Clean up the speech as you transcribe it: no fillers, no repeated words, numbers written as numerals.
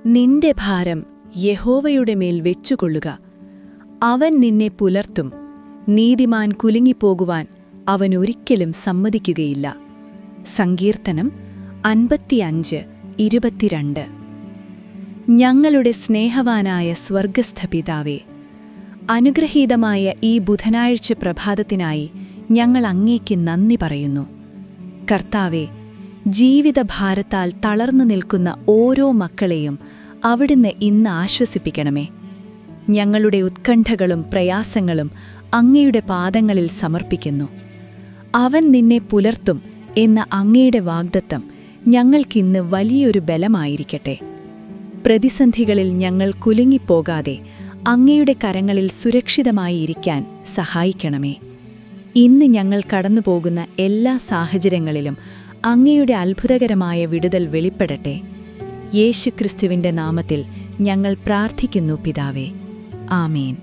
നിന്റെ ഭാരം യഹോവയുടെ മേൽ വെച്ചുകൊള്ളുക. അവൻ നിന്നെ പുലർത്തും. നീതിമാൻ കുലുങ്ങിപ്പോകുവാൻ അവൻ ഒരിക്കലും സമ്മതിക്കുകയില്ല. സങ്കീർത്തനം 55:22. ഞങ്ങളുടെ സ്നേഹവാനായ സ്വർഗസ്ഥ പിതാവേ, അനുഗ്രഹീതമായ ഈ ബുധനാഴ്ച പ്രഭാതത്തിനായി ഞങ്ങൾ അങ്ങേക്ക് നന്ദി പറയുന്നു. കർത്താവേ, ജീവിതഭാരത്താൽ തളർന്നു നിൽക്കുന്ന ഓരോ മക്കളെയും അവിടുന്ന് ഇന്ന് ആശ്വസിപ്പിക്കണമേ. ഞങ്ങളുടെ ഉത്കണ്ഠകളും പ്രയാസങ്ങളും അങ്ങയുടെ പാദങ്ങളിൽ സമർപ്പിക്കുന്നു. അവൻ നിന്നെ പുലർത്തും എന്ന അങ്ങയുടെ വാഗ്ദത്തം ഞങ്ങൾക്കിന്ന് വലിയൊരു ബലമായിരിക്കട്ടെ. പ്രതിസന്ധികളിൽ ഞങ്ങൾ കുലുങ്ങിപ്പോകാതെ അങ്ങയുടെ കരങ്ങളിൽ സുരക്ഷിതമായി ഇരിക്കാൻ സഹായിക്കണമേ. ഇന്ന് ഞങ്ങൾ കടന്നുപോകുന്ന എല്ലാ സാഹചര്യങ്ങളിലും അങ്ങയുടെ അത്ഭുതകരമായ വിടുതൽ വെളിപ്പെടട്ടെ. യേശുക്രിസ്തുവിന്റെ നാമത്തിൽ ഞങ്ങൾ പ്രാർത്ഥിക്കുന്നു പിതാവേ. ആമേൻ.